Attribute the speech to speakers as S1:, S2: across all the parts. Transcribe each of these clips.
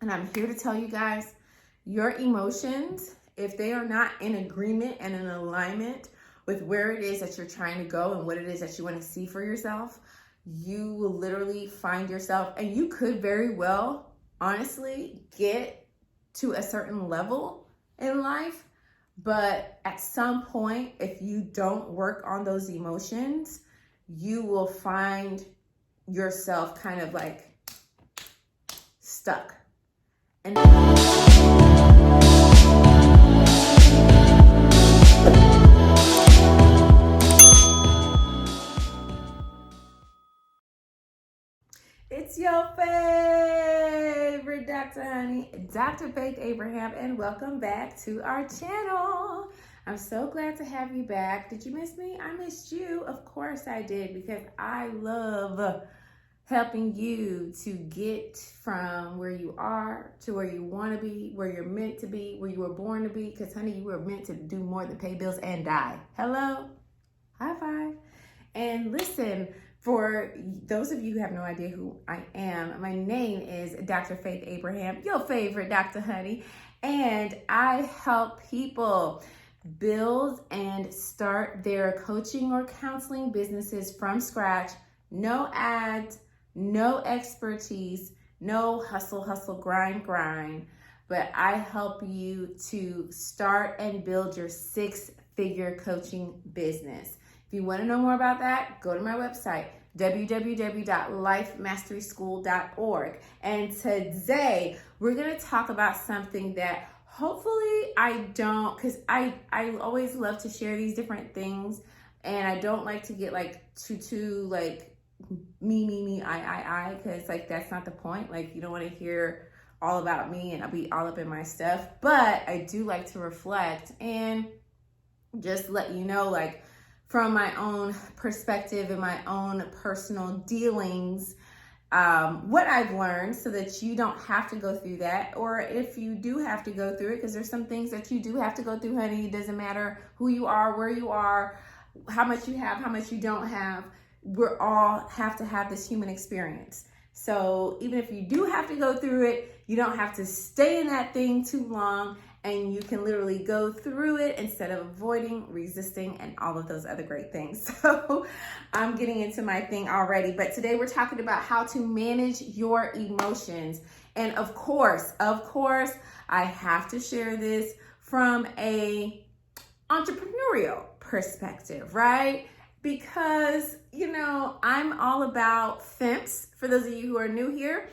S1: And I'm here to tell you guys, your emotions, if they are not in agreement and in alignment with where it is that you're trying to go and what it is that you want to see for yourself, you will literally find yourself, and you could very well, honestly, get to a certain level in life. But at some point, if you don't work on those emotions, you will find yourself kind of like stuck. And it's your favorite Dr. Honey, Dr. Faith Abraham, and welcome back to our channel. I'm so glad to have you back. Did you miss me? I missed you. Of course I did, because I love helping you to get from where you are to where you want to be, where you're meant to be, where you were born to be, because honey, you were meant to do more than pay bills and die. Hello? High five. And listen, for those of you who have no idea who I am, my name is Dr. Faith Abraham, your favorite Dr. Honey, and I help people build and start their coaching or counseling businesses from scratch. No ads, no expertise, no hustle, grind, but I help you to start and build your six-figure coaching business. If you want to know more about that, go to my website, www.lifemasteryschool.org. And today we're going to talk about something that hopefully I don't, because I always love to share these different things, and I don't like to get like too like me, I, because like that's not the point. Like, you don't want to hear all about me and I'll be all up in my stuff, but I do like to reflect and just let you know, like, from my own perspective and my own personal dealings, what I've learned, so that you don't have to go through that. Or if you do have to go through it, because there's some things that you do have to go through, honey. It doesn't matter who you are, where you are, how much you have, how much you don't have. We're all have to have this human experience. So even if you do have to go through it, you don't have to stay in that thing too long, and you can literally go through it instead of avoiding, resisting, and all of those other great things. So I'm getting into my thing already, but today we're talking about how to manage your emotions. And of course, I have to share this from a entrepreneurial perspective, right? Because, you know, I'm all about FEMPS. For those of you who are new here,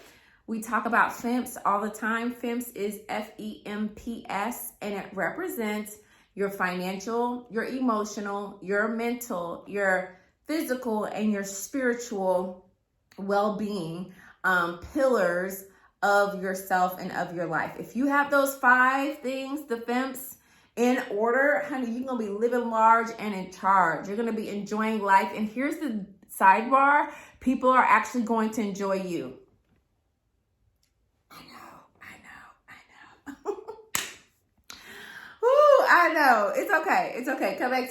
S1: we talk about FEMPS all the time. FEMPS is FEMPS, and it represents your financial, your emotional, your mental, your physical, and your spiritual well-being pillars of yourself and of your life. If you have those 5 things, the FEMPS, in order, honey, you're going to be living large and in charge. You're going to be enjoying life. And here's the sidebar. People are actually going to enjoy you. I know. Ooh, I know. It's okay. Come back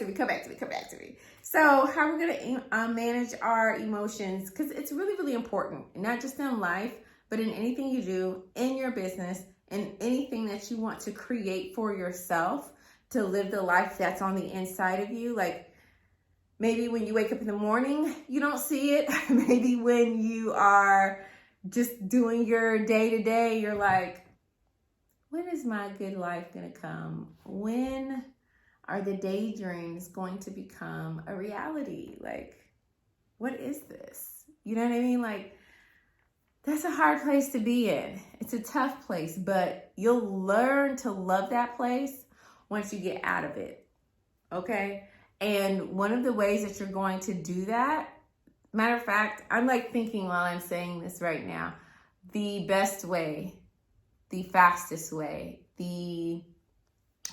S1: to me. So how we're going to manage our emotions, because it's really, really important, not just in life, but in anything you do, in your business, and anything that you want to create for yourself, to live the life that's on the inside of you. Like, maybe when you wake up in the morning, you don't see it. Maybe when you are just doing your day-to-day, you're like, when is my good life going to come? When are the daydreams going to become a reality? Like, what is this? You know what I mean? Like, that's a hard place to be in. It's a tough place, but you'll learn to love that place once you get out of it, okay? And one of the ways that you're going to do that, matter of fact, I'm like thinking while I'm saying this right now, the best way, the fastest way, the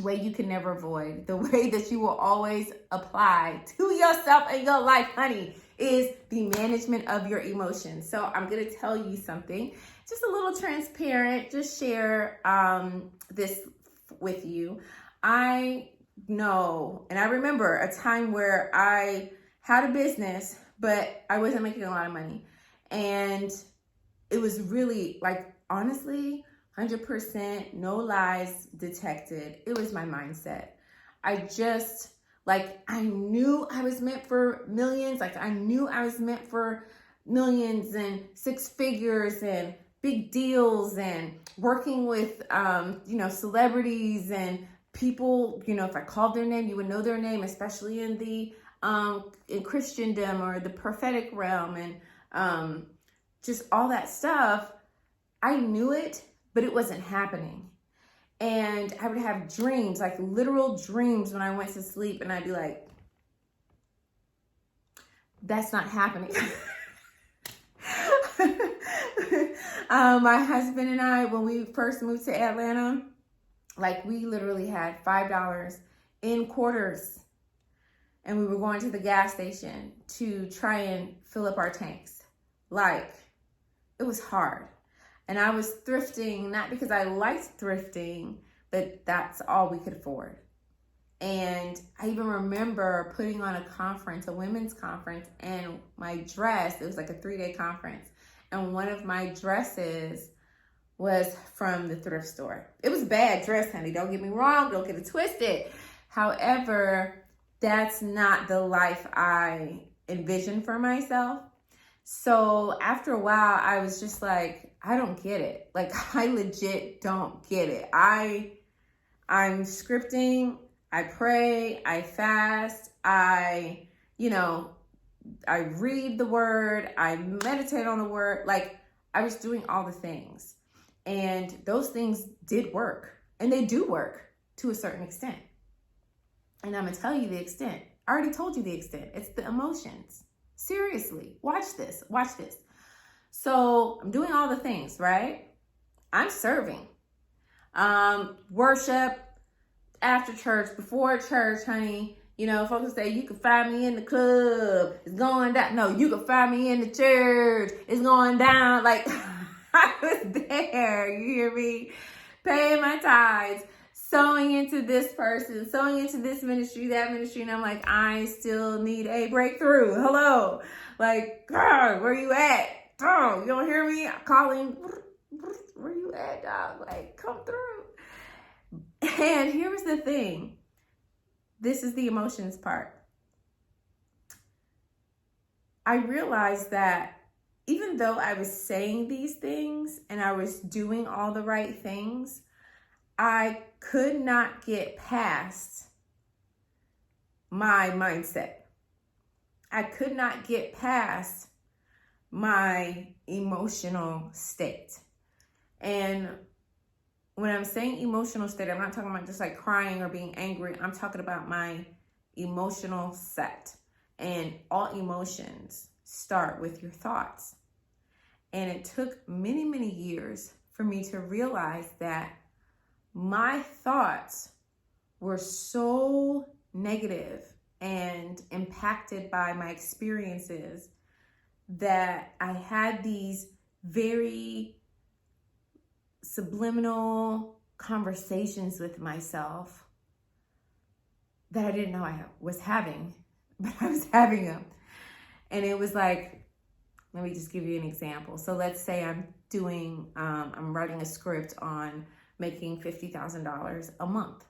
S1: way you can never avoid, the way that you will always apply to yourself and your life, honey, is the management of your emotions. So I'm going to tell you something, just a little transparent, just share this with you. I know, and I remember a time where I had a business, but I wasn't making a lot of money. And it was really, like, honestly, 100%, no lies detected. It was my mindset. I just, like, I knew I was meant for millions. Like, I knew I was meant for millions and six figures and big deals and working with, celebrities and people, if I called their name, you would know their name, especially in the, in Christendom or the prophetic realm and just all that stuff. I knew it, but it wasn't happening. And I would have dreams, like literal dreams when I went to sleep, and I'd be like, that's not happening. My husband and I, when we first moved to Atlanta, like we literally had $5 in quarters, and we were going to the gas station to try and fill up our tanks. Like, it was hard. And I was thrifting, not because I liked thrifting, but that's all we could afford. And I even remember putting on a conference, a women's conference, and my dress, it was like a 3-day conference. And one of my dresses was from the thrift store. It was a bad dress, honey. Don't get me wrong. Don't get it twisted. However, that's not the life I envisioned for myself. So after a while, I was just like, I don't get it. Like, I legit don't get it. I'm scripting, I pray, I fast, I read the word, I meditate on the word. Like, I was doing all the things. And those things did work. And they do work to a certain extent. And I'm going to tell you the extent. I already told you the extent. It's the emotions. Seriously, watch this. So I'm doing all the things, right? I'm serving. Worship, after church, before church, honey. Folks say, you can find me in the club. It's going down. No, you can find me in the church. It's going down. Like, I was there. You hear me? Paying my tithes. Sowing into this person, sowing into this ministry, that ministry. And I'm like, I still need a breakthrough. Hello. Like, God, where you at? Oh, you don't hear me? I'm calling. Where you at, dog? Like, come through. And here's the thing. This is the emotions part. I realized that even though I was saying these things and I was doing all the right things, I could not get past my mindset. I could not get past my emotional state. And when I'm saying emotional state, I'm not talking about just like crying or being angry. I'm talking about my emotional set. And all emotions start with your thoughts. And it took many, many years for me to realize that my thoughts were so negative and impacted by my experiences that I had these very subliminal conversations with myself that I didn't know I was having, but I was having them. And it was like, let me just give you an example. So let's say I'm writing a script on making $50,000 a month.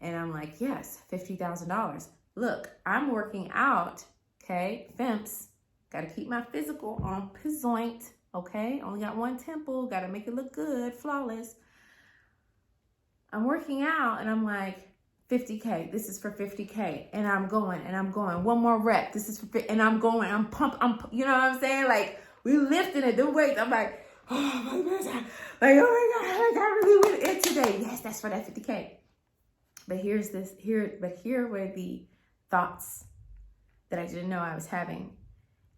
S1: And I'm like, yes, $50,000. Look, I'm working out, okay? Femps, got to keep my physical on point, okay? Only got one temple, got to make it look good, flawless. I'm working out and I'm like, 50K, this is for 50K. And I'm going. One more rep, this is for, and I'm going, I'm pumped, you know what I'm saying? Like, we lifting it, the weights. I'm like, oh my God, like, oh my God, I really went in today. Yes, that's for that 50K. But here were the thoughts that I didn't know I was having.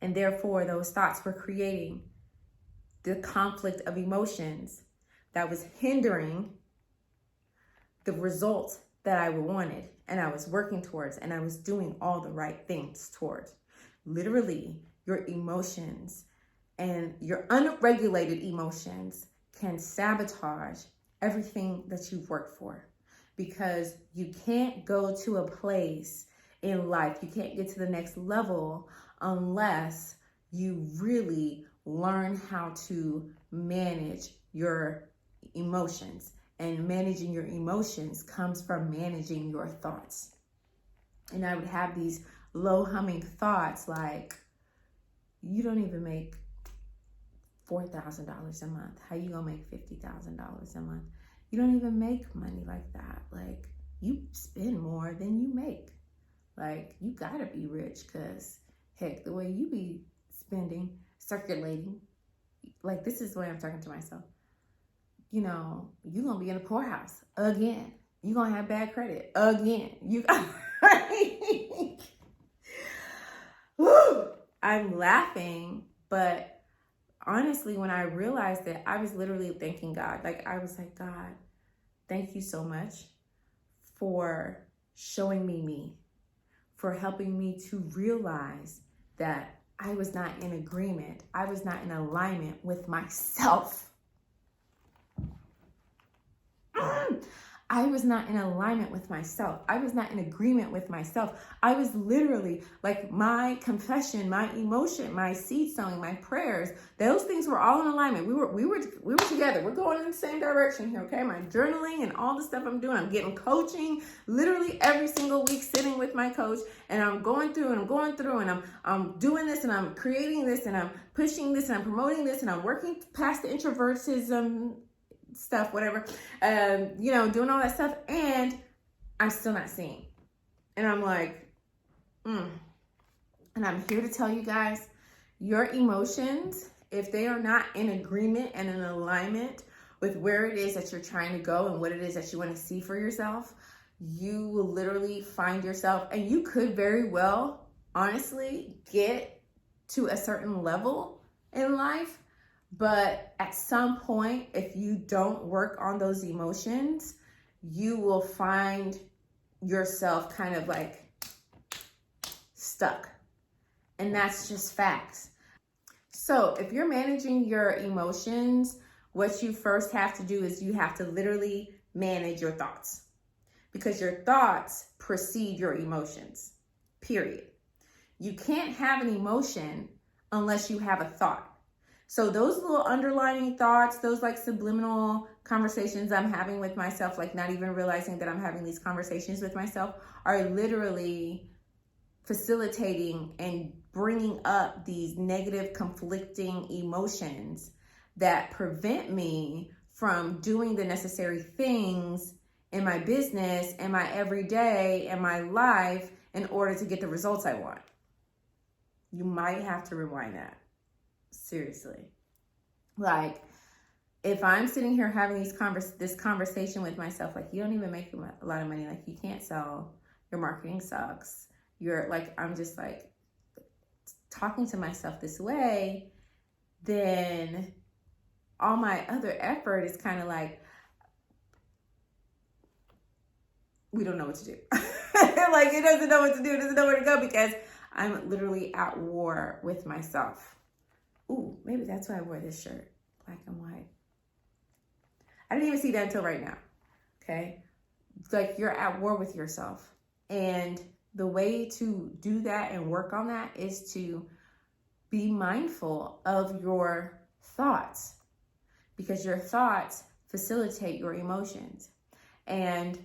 S1: And therefore, those thoughts were creating the conflict of emotions that was hindering the result that I wanted and I was working towards and I was doing all the right things towards. Literally, your emotions and your unregulated emotions can sabotage everything that you've worked for, because you can't go to a place in life, you can't get to the next level unless you really learn how to manage your emotions. And managing your emotions comes from managing your thoughts. And I would have these low humming thoughts like, you don't even make $4,000 a month. How you gonna make $50,000 a month? You don't even make money like that. Like, you spend more than you make. Like, you gotta be rich, because heck, the way you be spending, circulating, like, this is the way I'm talking to myself. You know, you're gonna be in a poorhouse again. You're gonna have bad credit again. I'm laughing, but honestly, when I realized that, I was literally thanking God. Like, I was like, God, thank you so much for showing me, for helping me to realize that I was not in agreement. I was not in alignment with myself. I was not in alignment with myself. I was not in agreement with myself. I was literally, like, my confession, my emotion, my seed sowing, my prayers, those things were all in alignment. We were together. We're going in the same direction here, okay? My journaling and all the stuff I'm doing. I'm getting coaching literally every single week, sitting with my coach, and I'm going through and I'm doing this, and I'm creating this, and I'm pushing this, and I'm promoting this, and I'm working past the introvertism stuff, whatever, doing all that stuff, and I'm still not seeing. And I'm like, And I'm here to tell you guys, your emotions, if they are not in agreement and in alignment with where it is that you're trying to go and what it is that you want to see for yourself, you will literally find yourself, and you could very well, honestly, get to a certain level in life. But at some point, if you don't work on those emotions, you will find yourself kind of like stuck. And that's just facts. So if you're managing your emotions, what you first have to do is you have to literally manage your thoughts, because your thoughts precede your emotions, period. You can't have an emotion unless you have a thought. So those little underlining thoughts, those like subliminal conversations I'm having with myself, like not even realizing that I'm having these conversations with myself, are literally facilitating and bringing up these negative, conflicting emotions that prevent me from doing the necessary things in my business, in my everyday, in my life, in order to get the results I want. You might have to rewind that. Seriously. Like, if I'm sitting here having this conversation with myself, like, you don't even make a lot of money, like, you can't sell, your marketing sucks, you're like, I'm just like talking to myself this way, then all my other effort is kind of like, we don't know what to do. Like, it doesn't know what to do, it doesn't know where to go, because I'm literally at war with myself. Ooh, maybe that's why I wore this shirt, black and white. I didn't even see that until right now, okay? It's like, you're at war with yourself. And the way to do that and work on that is to be mindful of your thoughts, because your thoughts facilitate your emotions. And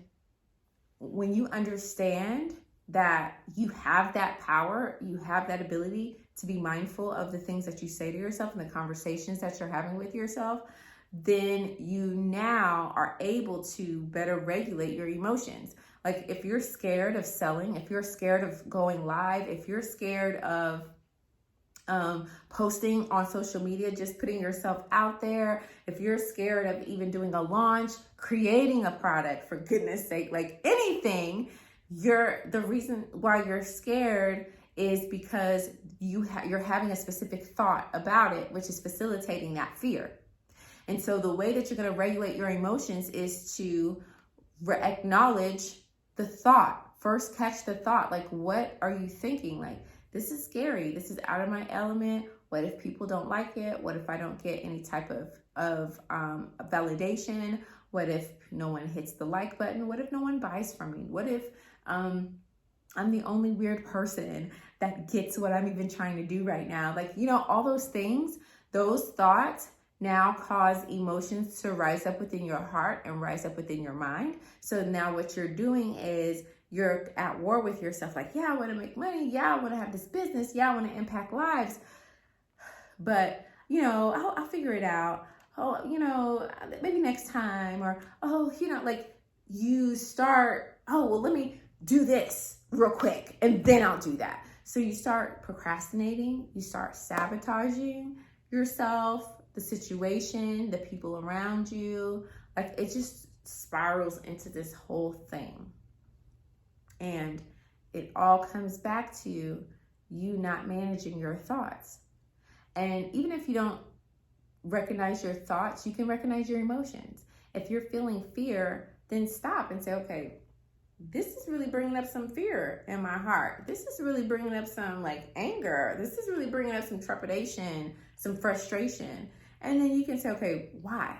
S1: when you understand that you have that power, you have that ability to be mindful of the things that you say to yourself and the conversations that you're having with yourself, then you now are able to better regulate your emotions. Like, if you're scared of selling, if you're scared of going live, if you're scared of posting on social media, just putting yourself out there, if you're scared of even doing a launch, creating a product, for goodness sake, like anything, the reason why you're scared is because you're having a specific thought about it, which is facilitating that fear. And so the way that you're going to regulate your emotions is to acknowledge the thought. First, catch the thought. Like, what are you thinking? Like, this is scary. This is out of my element. What if people don't like it? What if I don't get any type of validation? What if no one hits the like button? What if no one buys from me? What if I'm the only weird person that gets what I'm even trying to do right now? Like, all those things, those thoughts, now cause emotions to rise up within your heart and rise up within your mind. So now what you're doing is you're at war with yourself. Like, yeah, I want to make money. Yeah, I want to have this business. Yeah, I want to impact lives. But, I'll figure it out. Oh, maybe next time. Or, like you start, well, let me do this real quick and then I'll do that. So you start procrastinating. You start sabotaging yourself, the situation, the people around you. Like it just spirals into this whole thing. And it all comes back to you not managing your thoughts. And even if you don't recognize your thoughts, you can recognize your emotions. If you're feeling fear, then stop and say, okay, this is really bringing up some fear in my heart. This is really bringing up some anger. This is really bringing up some trepidation, some frustration. And then you can say, okay, why?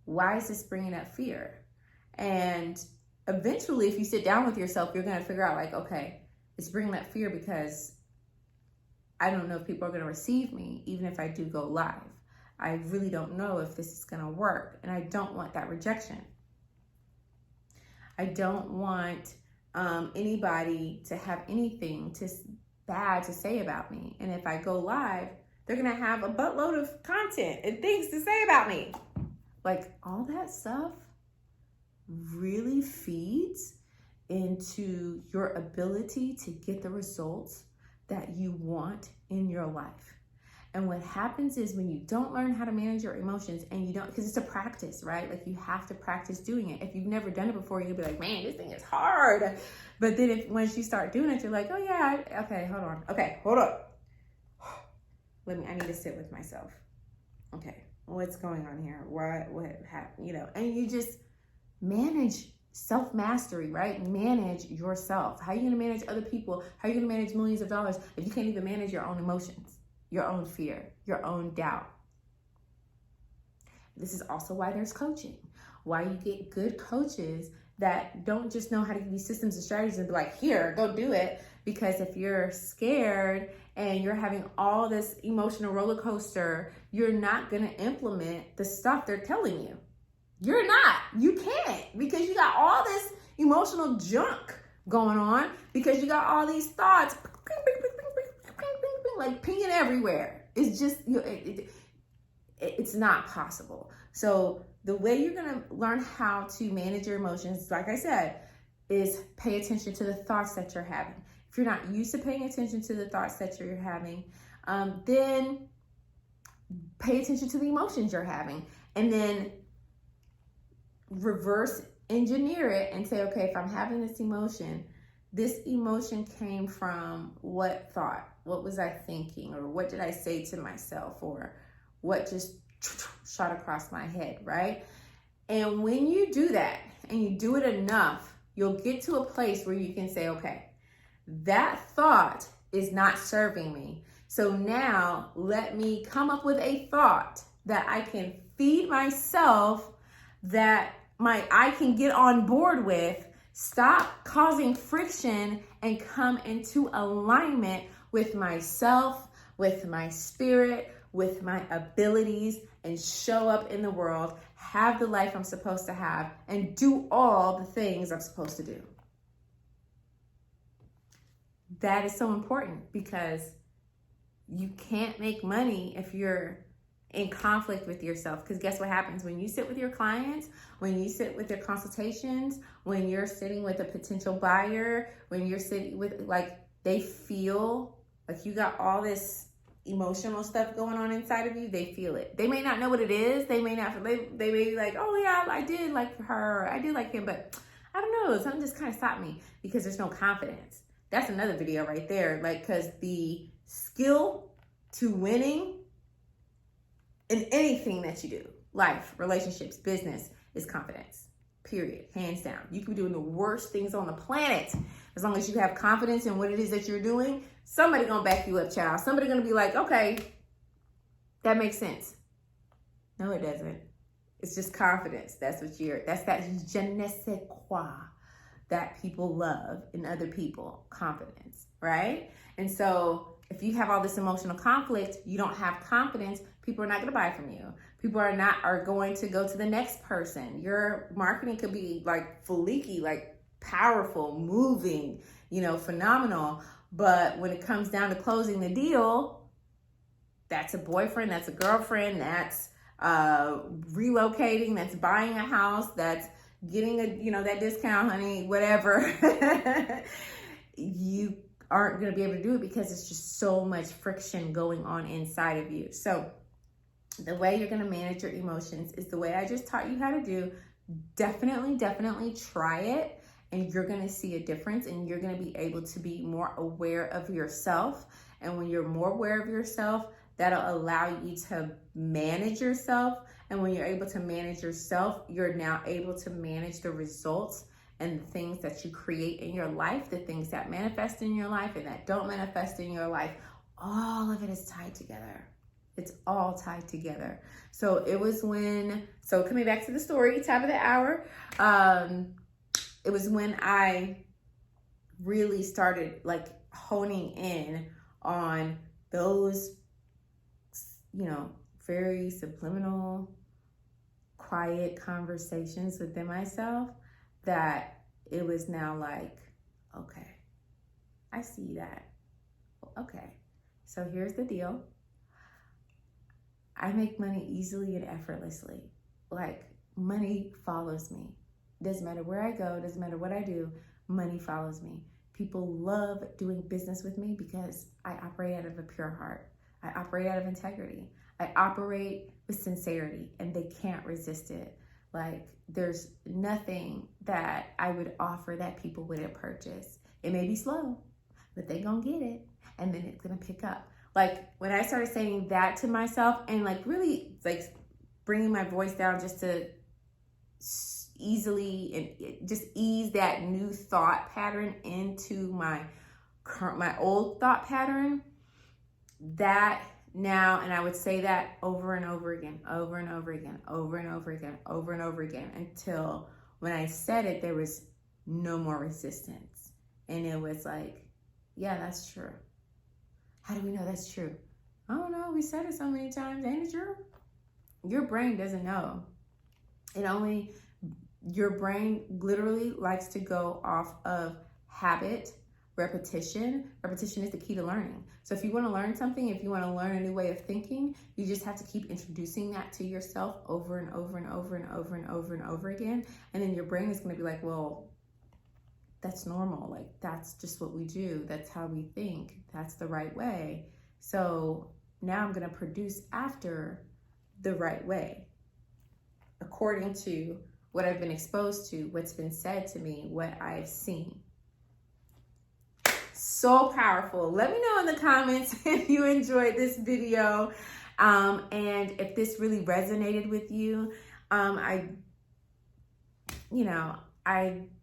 S1: Why is this bringing up fear? And eventually, if you sit down with yourself, you're going to figure out okay, it's bringing up fear because I don't know if people are going to receive me, even if I do go live. I really don't know if this is going to work. And I don't want that rejection. I don't want anybody to have anything bad to say about me. And if I go live, they're going to have a buttload of content and things to say about me. All that stuff really feeds into your ability to get the results that you want in your life. And what happens is when you don't learn how to manage your emotions and you don't, because it's a practice, right? You have to practice doing it. If you've never done it before, you'll be like, man, this thing is hard. But then once you start doing it, you're like, oh yeah, okay, hold on. Okay, hold on. I need to sit with myself. Okay, what's going on here? What happened? And you just manage self-mastery, right? Manage yourself. How are you going to manage other people? How are you going to manage millions of dollars if you can't even manage your own emotions, your own fear, your own doubt? This is also why there's coaching. Why you get good coaches that don't just know how to give you systems and strategies and be like, here, go do it. Because if you're scared and you're having all this emotional roller coaster, you're not going to implement the stuff they're telling you. You're not. You can't, because you got all this emotional junk going on, because you got all these thoughts pinging everywhere. It's just, it's not possible. So the way you're going to learn how to manage your emotions, like I said, is pay attention to the thoughts that you're having. If you're not used to paying attention to the thoughts that you're having, then pay attention to the emotions you're having, and then reverse engineer it and say, okay, if I'm having this emotion came from what thought? What was I thinking? Or what did I say to myself? Or what just shot across my head, right? And when you do that and you do it enough, you'll get to a place where you can say, okay, that thought is not serving me. So now let me come up with a thought that I can feed myself, that I can get on board with, stop causing friction, and come into alignment with myself, with my spirit, with my abilities, and show up in the world, have the life I'm supposed to have, and do all the things I'm supposed to do. That is so important, because you can't make money if you're in conflict with yourself. Because guess what happens when you sit with your clients, when you sit with your consultations, when you're sitting with a potential buyer, when you're sitting with, they feel like you got all this emotional stuff going on inside of you. They feel it. They may not know what it is. They may be like, oh yeah, I did like her, I did like him, but I don't know, something just kind of stopped me, because there's no confidence. That's another video right there. Because the skill to winning in anything that you do, life, relationships, business, is confidence. Period. Hands down. You can be doing the worst things on the planet. As long as you have confidence in what it is that you're doing, somebody gonna back you up, child. Somebody gonna be like, okay, that makes sense. No, it doesn't. It's just confidence. That's that je ne sais quoi that people love in other people. Confidence, right? And so if you have all this emotional conflict, you don't have confidence, people are not going to buy from you. People are going to go to the next person. Your marketing could be like fleeky, like powerful, moving, phenomenal. But when it comes down to closing the deal, that's a boyfriend, that's a girlfriend, that's relocating, that's buying a house, that's getting that discount, honey, whatever. You aren't going to be able to do it because it's just so much friction going on inside of you. So the way you're going to manage your emotions is the way I just taught you how to do. Definitely try it, and you're going to see a difference, and you're going to be able to be more aware of yourself. And when you're more aware of yourself, that'll allow you to manage yourself. And when you're able to manage yourself, you're now able to manage the results and the things that you create in your life, the things that manifest in your life and that don't manifest in your life. All of it is tied together. It's all tied together. So coming back to the story, top of the hour, it was when I really started like honing in on those, very subliminal, quiet conversations within myself, that it was now like, okay, I see that. Okay, so here's the deal. I make money easily and effortlessly. Like, money follows me. Doesn't matter where I go, doesn't matter what I do, money follows me. People love doing business with me because I operate out of a pure heart. I operate out of integrity. I operate with sincerity, and they can't resist it. Like, there's nothing that I would offer that people wouldn't purchase. It may be slow, but they gonna get it, and then it's gonna pick up. Like, when I started saying that to myself and like really like bringing my voice down just to easily and just ease that new thought pattern into my old thought pattern, that now, and I would say that over and over again, over and over again, over and over again, over and over again, until when I said it, there was no more resistance. And it was like, yeah, that's true. How do we know that's true? I don't know. We said it so many times. Ain't it true? Your brain doesn't know. Your brain literally likes to go off of habit, repetition. Repetition is the key to learning. So if you want to learn something, if you want to learn a new way of thinking, you just have to keep introducing that to yourself over and over and over and over and over and over again. And then your brain is going to be like, well, that's normal. Like, that's just what we do. That's how we think. That's the right way. So now I'm going to produce after the right way, according to what I've been exposed to, what's been said to me, what I've seen. So powerful. Let me know in the comments if you enjoyed this video, and if this really resonated with you. I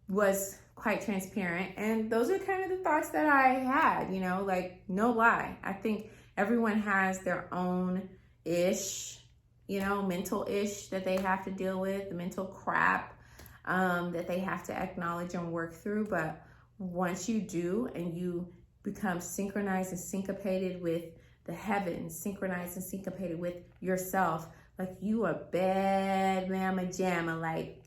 S1: was quite transparent, and those are kind of the thoughts that I had, like, no lie. I think everyone has their own mental that they have to deal with, the mental crap that they have to acknowledge and work through. But once you do, and you become synchronized and syncopated with the heavens, synchronized and syncopated with yourself, like, you a bad mama jamma, like,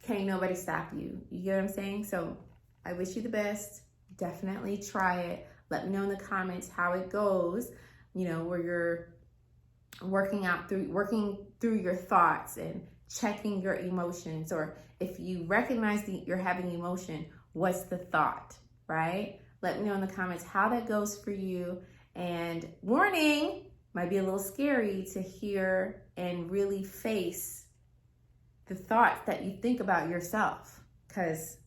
S1: can't nobody stop you. You get what I'm saying? So I wish you the best. Definitely try it. Let me know in the comments how it goes, where you're working through your thoughts and checking your emotions, or if you recognize you're having emotion, what's the thought, right? Let me know in the comments how that goes for you. And warning, might be a little scary to hear and really face the thoughts that you think about yourself. Because,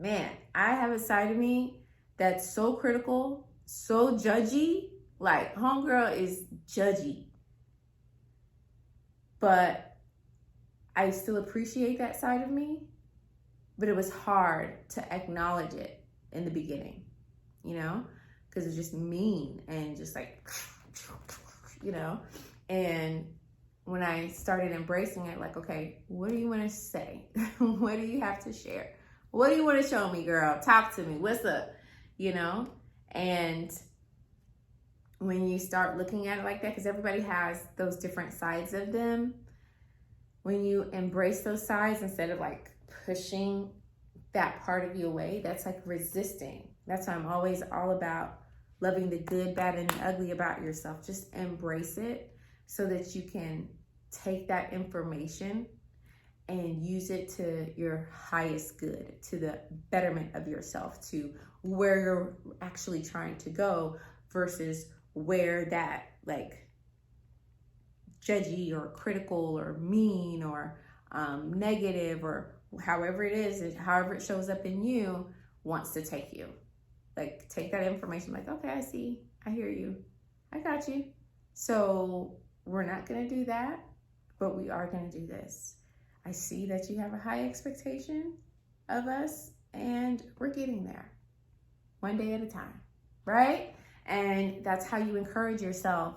S1: man, I have a side of me that's so critical, so judgy. Like, homegirl is judgy. But I still appreciate that side of me. But it was hard to acknowledge it in the beginning, because it's just mean and just like, and when I started embracing it, like, okay, what do you want to say? What do you have to share? What do you want to show me, girl? Talk to me. What's up? And when you start looking at it like that, because everybody has those different sides of them, when you embrace those sides instead of like pushing that part of you away, that's like resisting. That's why I'm always all about loving the good, bad, and the ugly about yourself. Just embrace it so that you can take that information and use it to your highest good, to the betterment of yourself, to where you're actually trying to go versus where that like judgy or critical or mean or negative or however it is, however it shows up in you wants to take you. Like take that information like, okay, I see, I hear you, I got you. So we're not gonna do that, but we are gonna do this. I see that you have a high expectation of us and we're getting there one day at a time, right? And that's how you encourage yourself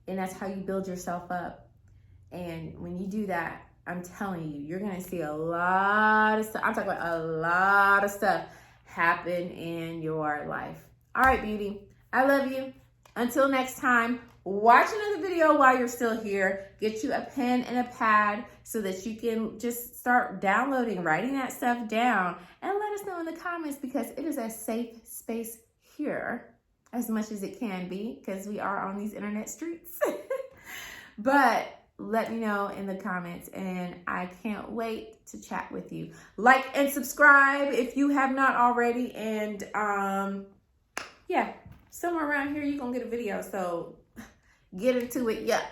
S1: and that's how you build yourself up. And when you do that, I'm telling you, you're gonna see a lot of stuff. I'm talking about a lot of stuff happen in your life. All right, beauty, I love you. Until next time, watch another video while you're still here. Get you a pen and a pad so that you can just start downloading, writing that stuff down, and let us know in the comments because it is a safe space here as much as it can be because we are on these internet streets. But let me know in the comments and I can't wait to chat with you. Like and subscribe if you have not already. And yeah, somewhere around here you're gonna get a video. So get into it. Yeah.